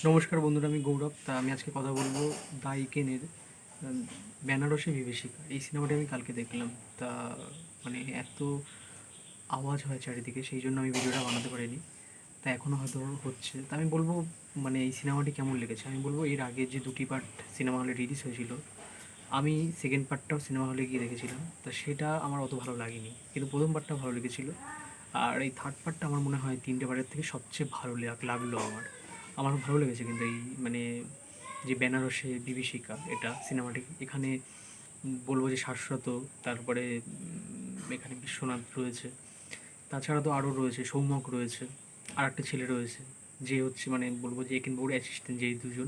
নমস্কার বন্ধুরা, আমি গৌরব। তা আমি আজকে কথা বলবো দ্য ইকেনের বেনারসি বিভীষিকা। এই সিনেমাটি আমি কালকে দেখলাম। তা মানে এত আওয়াজ হয় চারিদিকে, সেই জন্য আমি ভিডিওটা বানাতে পারিনি। তা এখনও হয়তো হচ্ছে। তা আমি বলবো মানে এই সিনেমাটি কেমন লেগেছে। আমি বলবো এর আগে যে দুটি পার্ট সিনেমা হলে রিলিজ হয়েছিল, আমি সেকেন্ড পার্টটাও সিনেমা হলে গিয়ে দেখেছিলাম। তা সেটা আমার অত ভালো লাগেনি, কিন্তু প্রথম পার্টটা ভালো লেগেছিল। আর এই থার্ড পার্টটা আমার মনে হয় তিনটে পার্টের থেকে সবচেয়ে ভালো লাগলো আমার। আমার ভালো লেগেছে কিন্তু এই মানে যে বেনারসে বিভীষিকা, এটা সিনেমাটি এখানে বলবো যে শাশ্বত। তারপরে এখানে বিশ্বনাথ রয়েছে, তাছাড়া তো আরও রয়েছে, সৌম্যক রয়েছে, আর একটা ছেলে রয়েছে যে হচ্ছে মানে বলবো যে একেন বাবুর অ্যাসিস্ট্যান্ট, যে এই দুজন।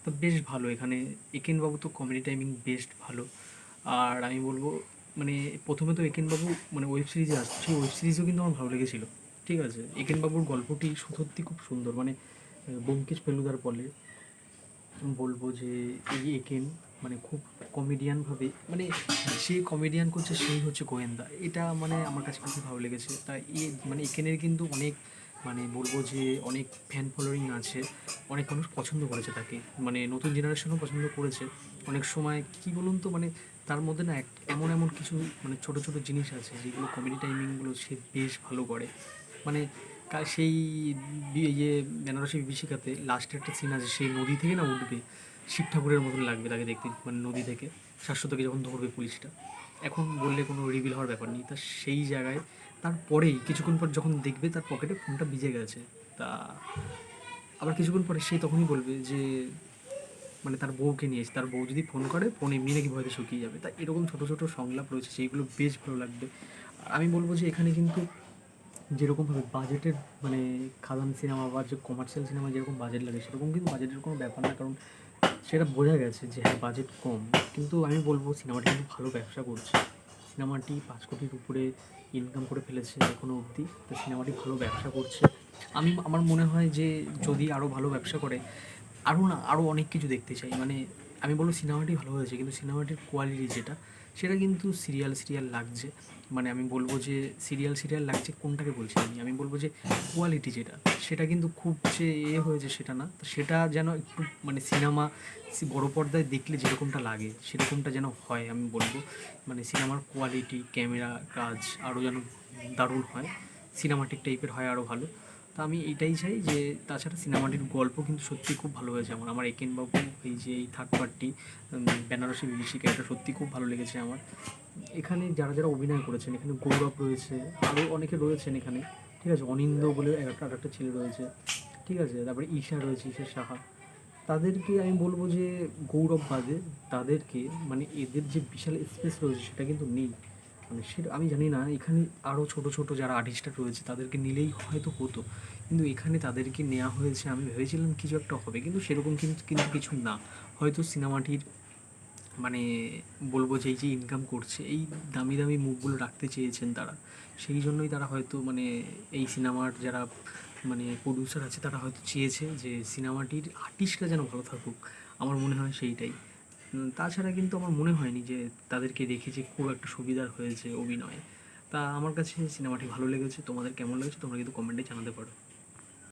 তো বেশ ভালো এখানে। একেন বাবু তো কমেডি টাইমিং বেস্ট ভালো। আর আমি বলবো মানে প্রথমে তো একেন বাবু মানে ওয়েব সিরিজে আসছে, সেই ওয়েব সিরিজও কিন্তু আমার ভালো লেগেছিল। ঠিক আছে, একেন বাবুর গল্পটি সত্যি খুব সুন্দর। মানে ব্যোমকেশ ফেলুদার বলে বলবো যে এই একেন মানে খুব কমেডিয়ানভাবে মানে যে কমেডিয়ান করছে সেই হচ্ছে গোয়েন্দা, এটা মানে আমার কাছে খুবই ভালো লেগেছে। তাই মানে একেনের কিন্তু অনেক মানে বলবো যে অনেক ফ্যান ফলোয়িং আছে, অনেক মানুষ পছন্দ করেছে তাকে, মানে নতুন জেনারেশনও পছন্দ করেছে। অনেক সময় কী বলুন তো, মানে তার মধ্যে না এমন এমন কিছু মানে ছোটো ছোটো জিনিস আছে যেগুলো কমেডি টাইমিংগুলো সে বেশ ভালো করে। মানে সেই ইয়ে বেনারসি বিভীষিকাতে লাস্টে একটা সিন আছে, সেই নদী থেকে না উঠবে, শিব ঠাকুরের মতন লাগবে তাকে দেখতে, মানে নদী থেকে শাশ্বতকে যখন ধরবে পুলিশটা। এখন বললে কোনো রিভিল হওয়ার ব্যাপার নেই। তা সেই জায়গায় তারপরেই কিছুক্ষণ পর যখন দেখবে তার পকেটে ফোনটা ভিজে গেছে, তা আবার কিছুক্ষণ পরে সে তখনই বলবে যে মানে তার বউকে নিয়েছে, তার বউ যদি ফোন করে, ফোন এমনি নাকি ভয়তে শুকিয়ে যাবে। তা এরকম ছোটো ছোটো সংলাপ রয়েছে, সেইগুলো বেশ ভালো লাগবে। আর আমি বলবো যে এখানে কিন্তু যেরকমভাবে বাজেটের মানে খাদান সিনেমা বা যে কমার্শিয়াল সিনেমা যেরকম বাজেট লাগে, সেরকম কিন্তু বাজেটের কোনো ব্যাপার না, কারণ সেটা বোঝা গেছে যে হ্যাঁ বাজেট কম। কিন্তু আমি বলবো সিনেমাটি কিন্তু ভালো ব্যবসা করছে। সিনেমাটি 5 কোটির উপরে ইনকাম করে ফেলেছে এখনও অবধি। তো সিনেমাটি ভালো ব্যবসা করছে। আমার মনে হয় যে যদি আরও ভালো ব্যবসা করে, আরও অনেক কিছু দেখতে চাই। মানে আমি বলবো সিনেমাটি ভালো হয়েছে, কিন্তু সিনেমাটির কোয়ালিটি যেটা, সেটা কিন্তু সিরিয়াল লাগছে। মানে আমি বলবো যে সিরিয়াল লাগছে কোনটাকে বলছি আমি বলবো যে কোয়ালিটি যেটা, সেটা কিন্তু খুব যে হয়েছে সেটা না। তো সেটা যেন একটু মানে সিনেমা বড় পর্দায় দেখলে যেরকমটা লাগে সেরকমটা যেন হয়। আমি বলবো মানে সিনেমার কোয়ালিটি, ক্যামেরা কাজ আরও যেন দারুণ হয়, সিনেমাটিক টাইপের হয় আরও ভালো। তা আমি এইটাই চাই যে তাছাড়া সিনেমাটির গল্প কিন্তু সত্যিই খুব ভালো হয়েছে। আমার একেনবাবু এই যে এই থার্ড পার্টটি বেনারসি বিভীষিকা, এটা সত্যি খুব ভালো লেগেছে আমার। এখানে যারা যারা অভিনয় করেছেন, এখানে গৌরব রয়েছে, আরও অনেকে রয়েছেন এখানে। ঠিক আছে, অনিন্দ বলে একটা ছেলে রয়েছে। ঠিক আছে, তারপরে ঈশা রয়েছে, ঈশা সাহা। তাদেরকে আমি বলবো যে গৌরব বাদে তাদেরকে মানে এদের যে বিশাল স্পেস রয়েছে সেটা কিন্তু নেই। মানে সেটা আমি জানি না, এখানে আরও ছোটো ছোটো যারা আর্টিস্টরা রয়েছে তাদেরকে নিলেই হয়তো হতো, কিন্তু এখানে তাদেরকে নেওয়া হয়েছে। আমি ভেবেছিলাম কিছু একটা হবে, কিন্তু সেরকম কিন্তু কিন্তু কিছু না। হয়তো সিনেমাটির মানে বলবো যে এই যে ইনকাম করছে, এই দামি দামি মুখগুলো রাখতে চেয়েছেন তারা, সেই জন্যই তারা হয়তো মানে এই সিনেমার যারা মানে প্রডিউসার আছে তারা হয়তো চেয়েছে যে সিনেমাটির আর্টিস্টরা যেন ভালো থাকুক। আমার মনে হয় সেইটাই। তাছাড়া কিন্তু আমার মনে হয়নি যে তাদেরকে দেখে যে খুব একটা সুবিধার হয়েছে অভিনয়ে। তা আমার কাছে সিনেমাটি ভালো লেগেছে। তোমাদের কেমন লেগেছে তোমরা কিন্তু কমেন্টে জানাতে পারো।